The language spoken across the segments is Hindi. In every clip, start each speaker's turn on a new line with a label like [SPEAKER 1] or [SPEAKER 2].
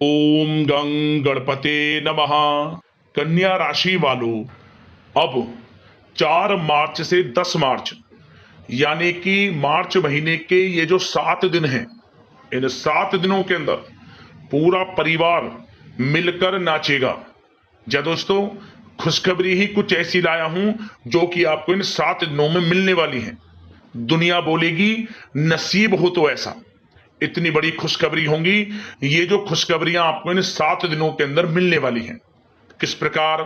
[SPEAKER 1] ओम गं गणपते नमः। कन्या राशि वालों, अब 4 मार्च से 10 मार्च यानी कि मार्च महीने के ये जो 7 दिन हैं, इन 7 दिनों के अंदर पूरा परिवार मिलकर नाचेगा। जा दोस्तों, खुशखबरी ही कुछ ऐसी लाया हूं जो कि आपको इन 7 दिनों में मिलने वाली है। दुनिया बोलेगी नसीब हो तो ऐसा। इतनी बड़ी खुशखबरी होंगी। ये जो खुशखबरियां आपको इन 7 दिनों के अंदर मिलने वाली हैं, किस प्रकार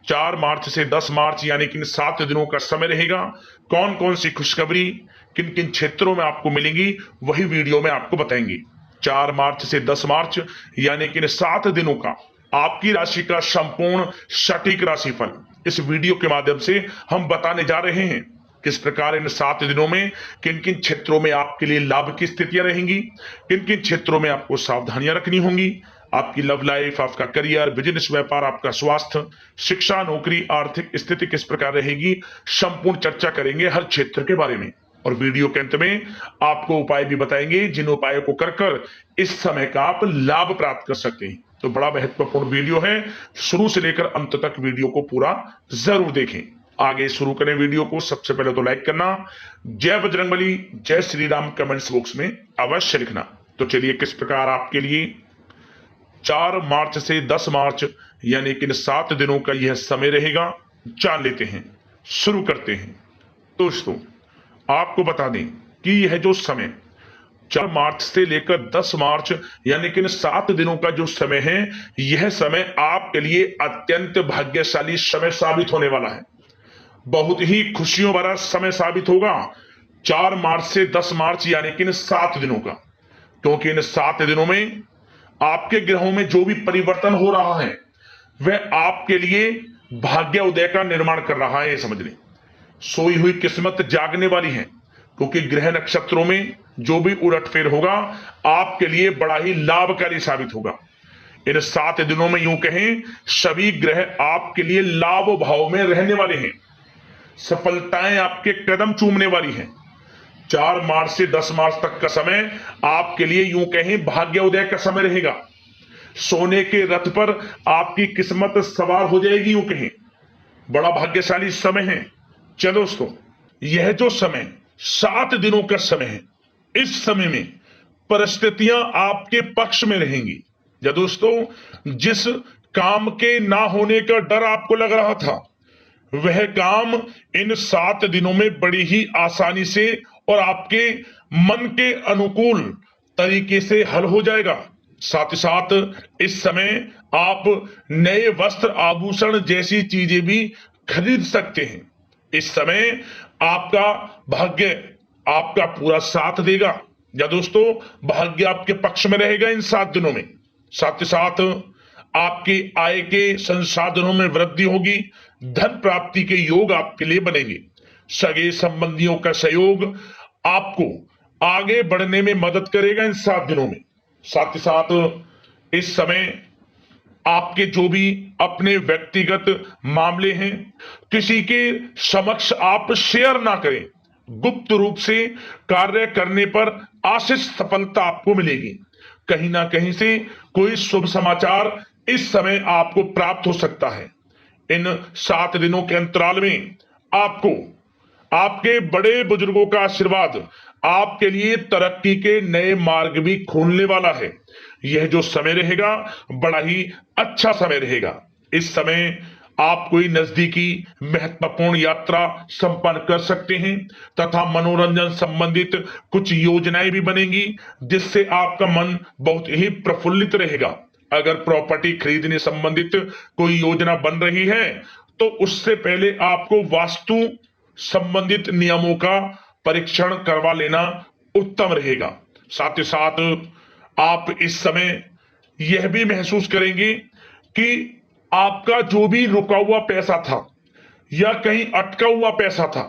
[SPEAKER 1] 4 मार्च से 10 मार्च यानी कि इन 7 दिनों का समय रहेगा, कौन कौन सी खुशखबरी किन किन क्षेत्रों में आपको मिलेंगी, वही वीडियो में आपको बताएंगे। 4 मार्च से 10 मार्च यानी कि इन 7 दिनों का आपकी राशि का संपूर्ण सटीक राशिफल इस वीडियो के माध्यम से हम बताने जा रहे हैं। किस प्रकार इन 7 दिनों में किन किन क्षेत्रों में आपके लिए लाभ की स्थितियां रहेंगी, किन किन क्षेत्रों में आपको सावधानियां रखनी होंगी, आपकी लव लाइफ, आपका करियर, बिजनेस, व्यापार, आपका स्वास्थ्य, शिक्षा, नौकरी, आर्थिक स्थिति किस प्रकार रहेगी, संपूर्ण चर्चा करेंगे हर क्षेत्र के बारे में। और वीडियो के अंत में आपको उपाय भी बताएंगे जिन उपायों को कर इस समय का आप लाभ प्राप्त कर सकते हैं। तो बड़ा महत्वपूर्ण वीडियो है, शुरू से लेकर अंत तक वीडियो को पूरा जरूर देखें। आगे शुरू करें वीडियो को, सबसे पहले तो लाइक करना, जय बजरंगबली, जय श्री राम कमेंट्स बॉक्स में अवश्य लिखना। तो चलिए, किस प्रकार आपके लिए 4 मार्च से 10 मार्च यानी कि 7 दिनों का यह समय रहेगा, जान लेते हैं, शुरू करते हैं। दोस्तों, आपको बता दें कि यह जो समय 4 मार्च से लेकर 10 मार्च यानी कि 7 दिनों का जो समय है, यह समय आपके लिए अत्यंत भाग्यशाली समय साबित होने वाला है। बहुत ही खुशियों भरा समय साबित होगा 4 मार्च से 10 मार्च यानी कि इन 7 दिनों का, क्योंकि इन 7 दिनों में आपके ग्रहों में जो भी परिवर्तन हो रहा है वह आपके लिए भाग्य उदय का निर्माण कर रहा है। समझ लें, सोई हुई किस्मत जागने वाली है, क्योंकि ग्रह नक्षत्रों में जो भी उलटफेर होगा आपके लिए बड़ा ही लाभकारी साबित होगा। इन 7 दिनों में यूं कहें, सभी ग्रह आपके लिए लाभ भाव में रहने वाले हैं। सफलताएं आपके कदम चूमने वाली हैं। 4 मार्च से 10 मार्च तक का समय आपके लिए यूं कहें भाग्य उदय का समय रहेगा। सोने के रथ पर आपकी किस्मत सवार हो जाएगी, यूं कहें बड़ा भाग्यशाली समय है। चलो दोस्तों, यह जो समय 7 दिनों का समय है, इस समय में परिस्थितियां आपके पक्ष में रहेंगी। या दोस्तों, जिस काम के ना होने का डर आपको लग रहा था, वह काम इन 7 दिनों में बड़ी ही आसानी से और आपके मन के अनुकूल तरीके से हल हो जाएगा। साथ ही साथ इस समय आप नए वस्त्र, आभूषण जैसी चीजें भी खरीद सकते हैं। इस समय आपका भाग्य आपका पूरा साथ देगा। या दोस्तों, भाग्य आपके पक्ष में रहेगा इन 7 दिनों में। साथ ही साथ आपकी आय के संसाधनों में वृद्धि होगी, धन प्राप्ति के योग आपके लिए बनेंगे। सगे संबंधियों का सहयोग आपको आगे बढ़ने में मदद करेगा इन 7 दिनों में। साथ ही साथ इस समय आपके जो भी अपने व्यक्तिगत मामले हैं, किसी के समक्ष आप शेयर ना करें। गुप्त रूप से कार्य करने पर आशीष सफलता आपको मिलेगी। कहीं ना कहीं से कोई शुभ समाचार इस समय आपको प्राप्त हो सकता है। इन 7 दिनों के अंतराल में आपको आपके बड़े बुजुर्गों का आशीर्वाद आपके लिए तरक्की के नए मार्ग भी खोलने वाला है। यह जो समय रहेगा बड़ा ही अच्छा समय रहेगा। इस समय आप कोई नजदीकी महत्वपूर्ण यात्रा संपन्न कर सकते हैं तथा मनोरंजन संबंधित कुछ योजनाएं भी बनेंगी, जिससे आपका मन बहुत ही प्रफुल्लित रहेगा। अगर प्रॉपर्टी खरीदने संबंधित कोई योजना बन रही है तो उससे पहले आपको वास्तु संबंधित नियमों का परीक्षण करवा लेना उत्तम रहेगा। साथ ही साथ आप इस समय यह भी महसूस करेंगे कि आपका जो भी रुका हुआ पैसा था या कहीं अटका हुआ पैसा था,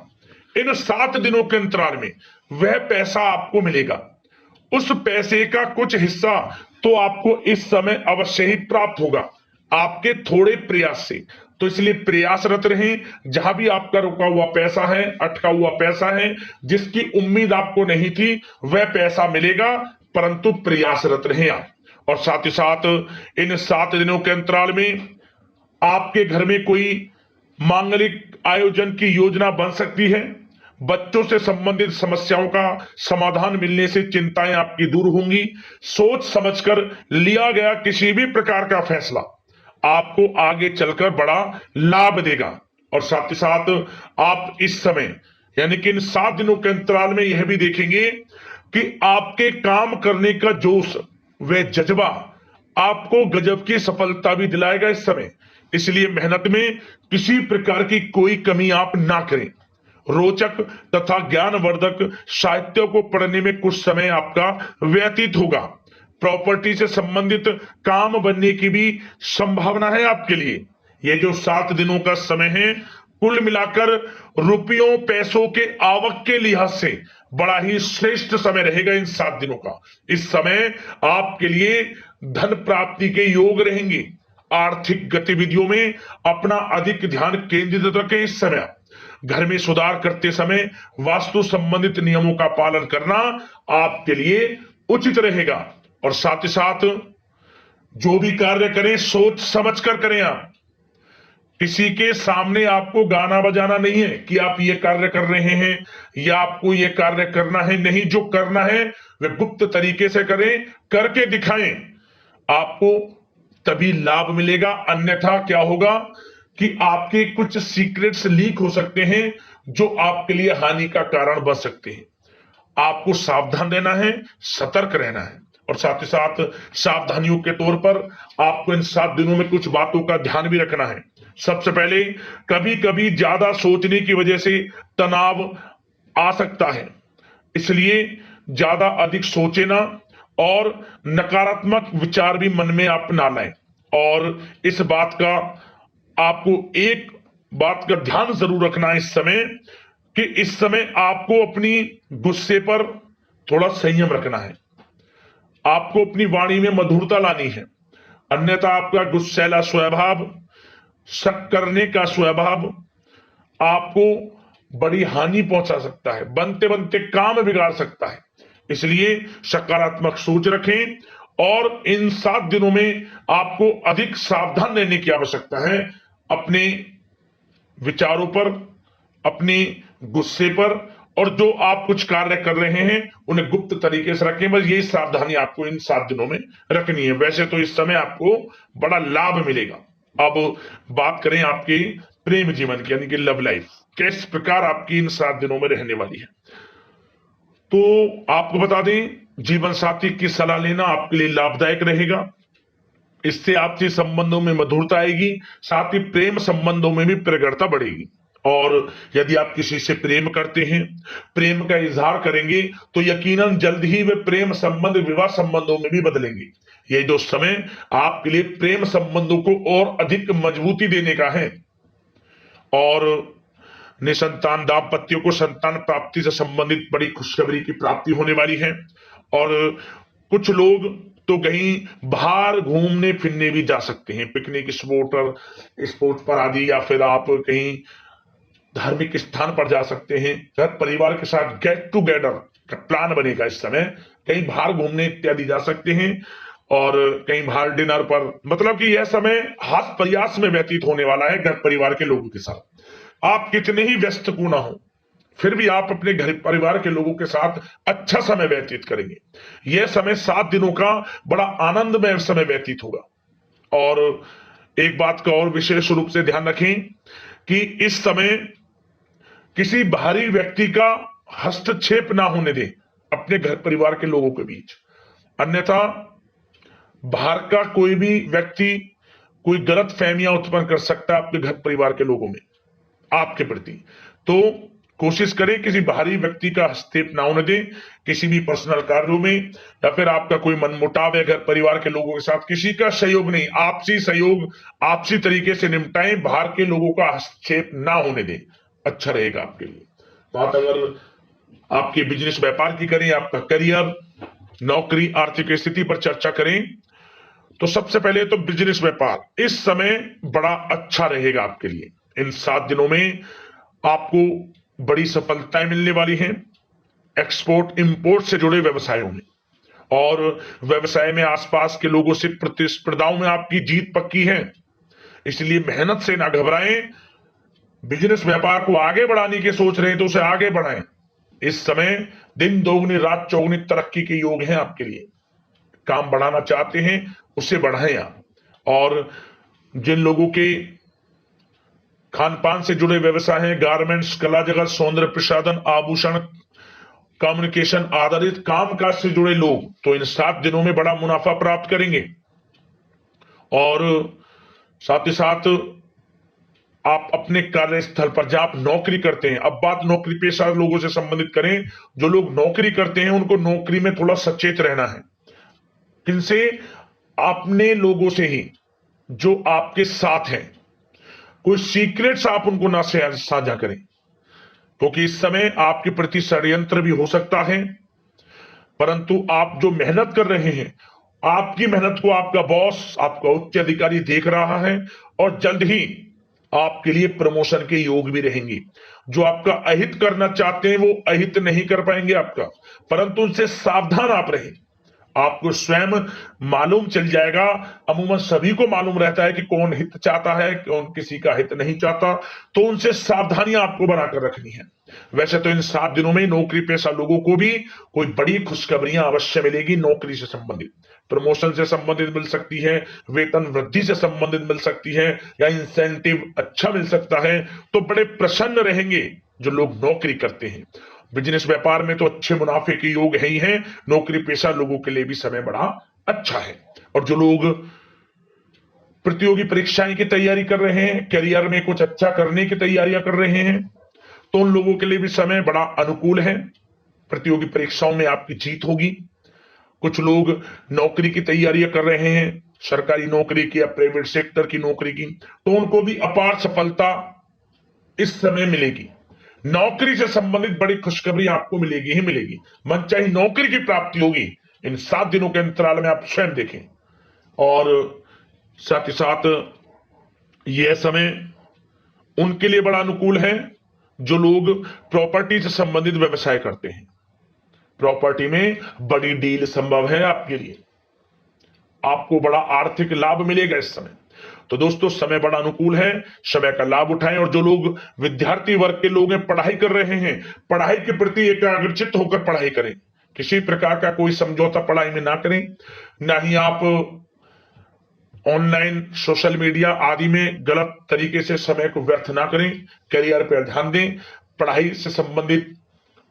[SPEAKER 1] इन 7 दिनों के अंतराल में वह पैसा आपको मिलेगा। उस पैसे का कुछ हिस्सा तो आपको इस समय अवश्य ही प्राप्त होगा, आपके थोड़े प्रयास से। तो इसलिए प्रयासरत रहें। जहां भी आपका रुका हुआ पैसा है, अटका हुआ पैसा है, जिसकी उम्मीद आपको नहीं थी, वह पैसा मिलेगा, परंतु प्रयासरत रहें आप। और साथ ही साथ इन 7 दिनों के अंतराल में आपके घर में कोई मांगलिक आयोजन की योजना बन सकती है। बच्चों से संबंधित समस्याओं का समाधान मिलने से चिंताएं आपकी दूर होंगी। सोच समझकर लिया गया किसी भी प्रकार का फैसला आपको आगे चलकर बड़ा लाभ देगा। और साथ ही साथ आप इस समय यानी कि इन 7 दिनों के अंतराल में यह भी देखेंगे कि आपके काम करने का जोश व जज्बा आपको गजब की सफलता भी दिलाएगा इस समय। इसलिए मेहनत में किसी प्रकार की कोई कमी आप ना करें। रोचक तथा ज्ञानवर्धक साहित्य को पढ़ने में कुछ समय आपका व्यतीत होगा। प्रॉपर्टी से संबंधित काम बनने की भी संभावना है आपके लिए। ये जो 7 दिनों का समय है कुल मिलाकर रुपयों पैसों के आवक के लिहाज से बड़ा ही श्रेष्ठ समय रहेगा इन 7 दिनों का। इस समय आपके लिए धन प्राप्ति के योग रहेंगे। आर्थिक गतिविधियों में अपना अधिक ध्यान केंद्रित रखें। इस समय घर में सुधार करते समय वास्तु संबंधित नियमों का पालन करना आपके लिए उचित रहेगा। और साथ ही साथ जो भी कार्य करें सोच समझ कर करें। आप किसी के सामने आपको गाना बजाना नहीं है कि आप ये कार्य कर रहे हैं या आपको ये कार्य करना है। नहीं, जो करना है वह गुप्त तरीके से करें, करके दिखाएं। आपको तभी लाभ मिलेगा, अन्यथा क्या होगा कि आपके कुछ सीक्रेट्स लीक हो सकते हैं जो आपके लिए हानि का कारण बन सकते हैं। आपको सावधान रहना है, सतर्क रहना है। और साथ ही साथ सावधानियों के तौर पर आपको इन 7 दिनों में कुछ बातों का ध्यान भी रखना है। सबसे पहले कभी कभी ज्यादा सोचने की वजह से तनाव आ सकता है, इसलिए ज्यादा अधिक सोचे ना और नकारात्मक विचार भी मन में आप ना लाएं। और इस बात का आपको एक बात का ध्यान जरूर रखना है इस समय कि इस समय आपको अपनी गुस्से पर थोड़ा संयम रखना है। आपको अपनी वाणी में मधुरता लानी है, अन्यथा आपका गुस्सैला स्वभाव, शक करने का स्वभाव आपको बड़ी हानि पहुंचा सकता है, बनते बनते काम बिगाड़ सकता है। इसलिए सकारात्मक सोच रखें और इन 7 दिनों में आपको अधिक सावधान रहने की आवश्यकता है। अपने विचारों पर, अपने गुस्से पर, और जो आप कुछ कार्य कर रहे हैं उन्हें गुप्त तरीके से रखें। बस यही सावधानी आपको इन 7 दिनों में रखनी है। वैसे तो इस समय आपको बड़ा लाभ मिलेगा। अब बात करें आपके प्रेम जीवन की यानी कि लव लाइफ, किस प्रकार आपकी इन 7 दिनों में रहने वाली है। तो आपको बता दें, जीवन साथी की सलाह लेना आपके लिए लाभदायक रहेगा। इससे आपसी संबंधों में मधुरता आएगी, साथ ही प्रेम संबंधों में भी प्रगाढ़ता बढ़ेगी। और यदि आप किसी से प्रेम करते हैं, प्रेम का इजहार करेंगे, तो यकीनन जल्द ही वे प्रेम संबंध विवाह संबंधों में भी बदलेंगे। ये जो समय आपके लिए प्रेम संबंधों को और अधिक मजबूती देने का है। और निसंतान दाम्पत्यों को संतान प्राप्ति से संबंधित बड़ी खुशखबरी की प्राप्ति होने वाली है। और कुछ लोग तो कहीं बाहर घूमने फिरने भी जा सकते हैं, पिकनिक स्पॉट पर आदि, या फिर आप कहीं धार्मिक स्थान पर जा सकते हैं। घर परिवार के साथ गेट टुगेदर का प्लान बनेगा। इस समय कहीं बाहर घूमने इत्यादि जा सकते हैं और कहीं बाहर डिनर पर, मतलब कि यह समय हास प्रयास में व्यतीत होने वाला है घर परिवार के लोगों के साथ। आप कितने ही व्यस्त क्यों ना हो, फिर भी आप अपने घर परिवार के लोगों के साथ अच्छा समय व्यतीत करेंगे। यह समय 7 दिनों का बड़ा आनंदमय समय व्यतीत होगा। और एक बात का और विशेष रूप से ध्यान रखें कि इस समय किसी बाहरी व्यक्ति का हस्तक्षेप ना होने दें अपने घर परिवार के लोगों के बीच, अन्यथा बाहर का कोई भी व्यक्ति कोई गलत फहमियां उत्पन्न कर सकता है आपके घर परिवार के लोगों में आपके प्रति। तो कोशिश करें किसी बाहरी व्यक्ति का हस्तक्षेप ना होने दें किसी भी पर्सनल कार्यों में, या फिर आपका कोई मनमुटाव है घर परिवार के लोगों के साथ, किसी का सहयोग नहीं, आपसी सहयोग आपसी तरीके से निपटाएं, बाहर के लोगों का हस्तक्षेप ना होने दें, अच्छा रहेगा आपके लिए। बात अगर आपके बिजनेस व्यापार की करें, आपका करियर, नौकरी, आर्थिक स्थिति पर चर्चा करें, तो सबसे पहले तो बिजनेस व्यापार इस समय बड़ा अच्छा रहेगा आपके लिए। इन 7 दिनों में आपको बड़ी सफलताएं मिलने वाली हैं एक्सपोर्ट इंपोर्ट से जुड़े व्यवसायों में। और व्यवसाय में आसपास के लोगों से प्रतिस्पर्धाओं में आपकी जीत पक्की है, इसलिए मेहनत से ना घबराएं। बिजनेस व्यापार को आगे बढ़ाने की सोच रहे हैं तो उसे आगे बढ़ाएं। इस समय दिन दोगुनी रात चौगुनी तरक्की के योग हैं आपके लिए। काम बढ़ाना चाहते हैं उसे बढ़ाएं आप। और जिन लोगों के खान पान से जुड़े व्यवसाय हैं, गारमेंट्स, कला जगत, सौंदर्य प्रसाधन, आभूषण, कम्युनिकेशन आधारित कामकाज से जुड़े लोग तो इन 7 दिनों में बड़ा मुनाफा प्राप्त करेंगे। और साथ ही साथ आप अपने कार्यस्थल पर जहां आप नौकरी करते हैं, अब बात नौकरी पेशा लोगों से संबंधित करें, जो लोग नौकरी करते हैं उनको नौकरी में थोड़ा सचेत रहना है। किनसे? अपने लोगों से ही जो आपके साथ हैं। कोई सीक्रेट्स आप उनको ना साझा करें, क्योंकि इस समय आपके प्रति षड्यंत्र भी हो सकता है। परंतु आप जो मेहनत कर रहे हैं, आपकी मेहनत को आपका बॉस, आपका उच्च अधिकारी देख रहा है और जल्द ही आपके लिए प्रमोशन के योग भी रहेंगे। जो आपका अहित करना चाहते हैं वो अहित नहीं कर पाएंगे आपका, परंतु उनसे सावधान आप रहें। आपको स्वयं मालूम चल जाएगा। अमूमन सभी को मालूम रहता है कि कौन हित चाहता है, कौन किसी का हित नहीं चाहता, तो उनसे सावधानियां आपको बनाकर रखनी है। वैसे तो इन 7 दिनों में नौकरी पेशा लोगों को भी कोई बड़ी खुशखबरियां अवश्य मिलेगी। नौकरी से संबंधित, प्रमोशन से संबंधित मिल सकती है, वेतन वृद्धि से संबंधित मिल सकती है, या इंसेंटिव अच्छा मिल सकता है। तो बड़े प्रसन्न रहेंगे जो लोग नौकरी करते हैं। बिजनेस व्यापार में तो अच्छे मुनाफे के योग है ही हैं। नौकरी पेशा लोगों के लिए भी समय बड़ा अच्छा है। और जो लोग प्रतियोगी परीक्षाएं की तैयारी कर रहे हैं, करियर में कुछ अच्छा करने की तैयारियां कर रहे हैं, तो उन लोगों के लिए भी समय बड़ा अनुकूल है। प्रतियोगी परीक्षाओं में आपकी जीत होगी। कुछ लोग नौकरी की तैयारियां कर रहे हैं, सरकारी नौकरी की या प्राइवेट सेक्टर की नौकरी की, तो उनको भी अपार सफलता इस समय मिलेगी। नौकरी से संबंधित बड़ी खुशखबरी आपको मिलेगी ही मिलेगी। मनचाही नौकरी की प्राप्ति होगी इन 7 दिनों के अंतराल में, आप स्वयं देखें। और साथ ही साथ यह समय उनके लिए बड़ा अनुकूल है जो लोग प्रॉपर्टी से संबंधित व्यवसाय करते हैं। प्रॉपर्टी में बड़ी डील संभव है आपके लिए, आपको बड़ा आर्थिक लाभ मिलेगा इस समय। तो दोस्तों समय बड़ा अनुकूल है, समय का लाभ उठाएं। और जो लोग विद्यार्थी वर्ग के लोग हैं, पढ़ाई कर रहे हैं, पढ़ाई के प्रति एकाग्रचित्त होकर पढ़ाई करें। किसी प्रकार का कोई समझौता पढ़ाई में ना करें, ना ही आप ऑनलाइन सोशल मीडिया आदि में गलत तरीके से समय को व्यर्थ ना करें। करियर पर ध्यान दें। पढ़ाई से संबंधित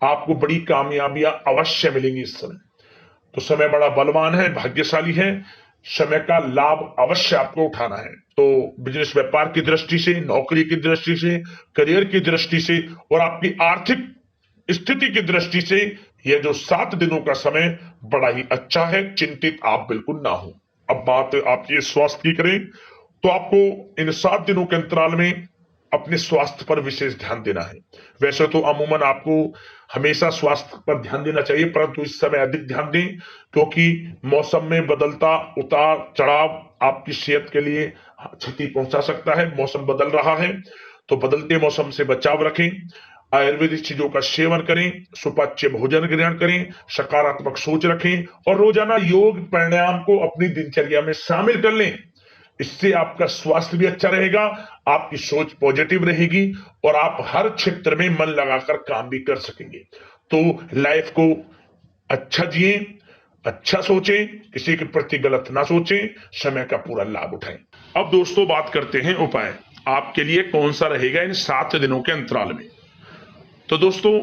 [SPEAKER 1] आपको बड़ी कामयाबियां अवश्य मिलेंगी इस समय। तो समय बड़ा बलवान है, भाग्यशाली है। समय का लाभ अवश्य आपको उठाना है। तो बिजनेस व्यापार की दृष्टि से, नौकरी की दृष्टि से, करियर की दृष्टि से और आपकी आर्थिक स्थिति की दृष्टि से यह जो 7 दिनों का समय बड़ा ही अच्छा है। चिंतित आप बिल्कुल ना हो। अब बात आपके स्वास्थ्य की करें तो आपको इन 7 दिनों के अंतराल में अपने स्वास्थ्य पर विशेष ध्यान देना है। वैसे तो अमूमन आपको हमेशा स्वास्थ्य पर ध्यान देना चाहिए, परंतु इस समय अधिक ध्यान दें, क्योंकि मौसम में बदलता उतार चढ़ाव आपकी सेहत के लिए क्षति पहुंचा सकता है। मौसम बदल रहा है तो बदलते मौसम से बचाव रखें। आयुर्वेदिक चीजों का सेवन करें, सुपाच्य भोजन ग्रहण करें, सकारात्मक सोच रखें और रोजाना योग प्राणायाम को अपनी दिनचर्या में शामिल कर लें। इससे आपका स्वास्थ्य भी अच्छा रहेगा, आपकी सोच पॉजिटिव रहेगी और आप हर क्षेत्र में मन लगाकर काम भी कर सकेंगे। तो लाइफ को अच्छा जिए, अच्छा सोचें, किसी के प्रति गलत ना सोचें, समय का पूरा लाभ उठाएं। अब दोस्तों बात करते हैं उपाय आपके लिए कौन सा रहेगा इन 7 दिनों के अंतराल में। तो दोस्तों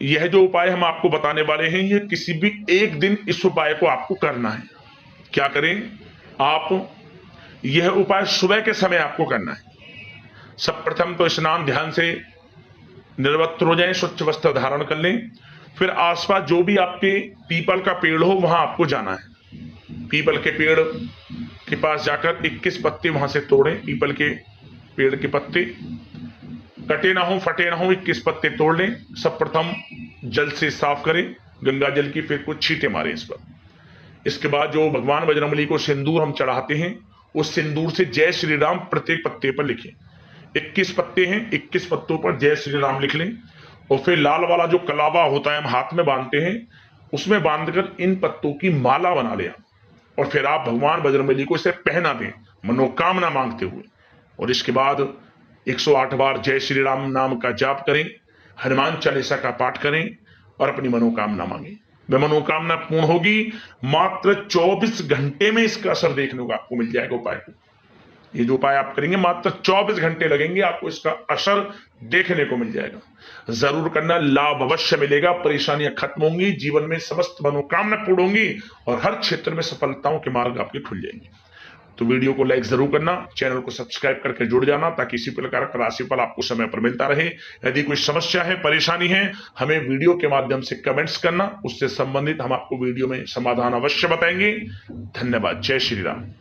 [SPEAKER 1] यह जो उपाय हम आपको बताने वाले हैं, यह किसी भी एक दिन इस उपाय को आपको करना है। क्या करें आप? यह उपाय सुबह के समय आपको करना है। सब प्रथम तो स्नान ध्यान से निर्वस्त्र हो जाएं, स्वच्छ वस्त्र धारण कर लें। फिर आसपास जो भी आपके पीपल का पेड़ हो वहां आपको जाना है। पीपल के पेड़ के पास जाकर 21 पत्ते वहां से तोड़ें। पीपल के पेड़ के पत्ते कटे ना हो, फटे ना हो, 21 पत्ते तोड़ लें। सब प्रथम जल से साफ करें, गंगा जल की, फिर कुछ छींटे मारें इस पर। इसके बाद जो भगवान बजरंगबली को सिंदूर हम चढ़ाते हैं, उस सिंदूर से जय श्री राम प्रत्येक पत्ते पर लिखें। 21 पत्ते हैं, 21 पत्तों पर जय श्री राम लिख लें। और फिर लाल वाला जो कलावा होता है हम हाथ में बांधते हैं, उसमें बांधकर इन पत्तों की माला बना लिया और फिर आप भगवान बजरंगबली को इसे पहना दें मनोकामना मांगते हुए। और इसके बाद 108 बार जय श्री राम नाम का जाप करें, हनुमान चालीसा का पाठ करें और अपनी मनोकामना मांगें। वह मनोकामना पूर्ण होगी। मात्र 24 घंटे में इसका असर देखने को आपको मिल जाएगा। उपाय को, ये जो उपाय आप करेंगे मात्र 24 घंटे लगेंगे, आपको इसका असर देखने को मिल जाएगा। जरूर करना, लाभ अवश्य मिलेगा, परेशानियां खत्म होंगी, जीवन में समस्त मनोकामना पूर्ण होंगी और हर क्षेत्र में सफलताओं के मार्ग आपके खुल जाएंगे। तो वीडियो को लाइक जरूर करना, चैनल को सब्सक्राइब करके जुड़ जाना ताकि इसी प्रकार का राशिफल आपको समय पर मिलता रहे। यदि कोई समस्या है, परेशानी है, हमें वीडियो के माध्यम से कमेंट्स करना, उससे संबंधित हम आपको वीडियो में समाधान अवश्य बताएंगे। धन्यवाद। जय श्री राम।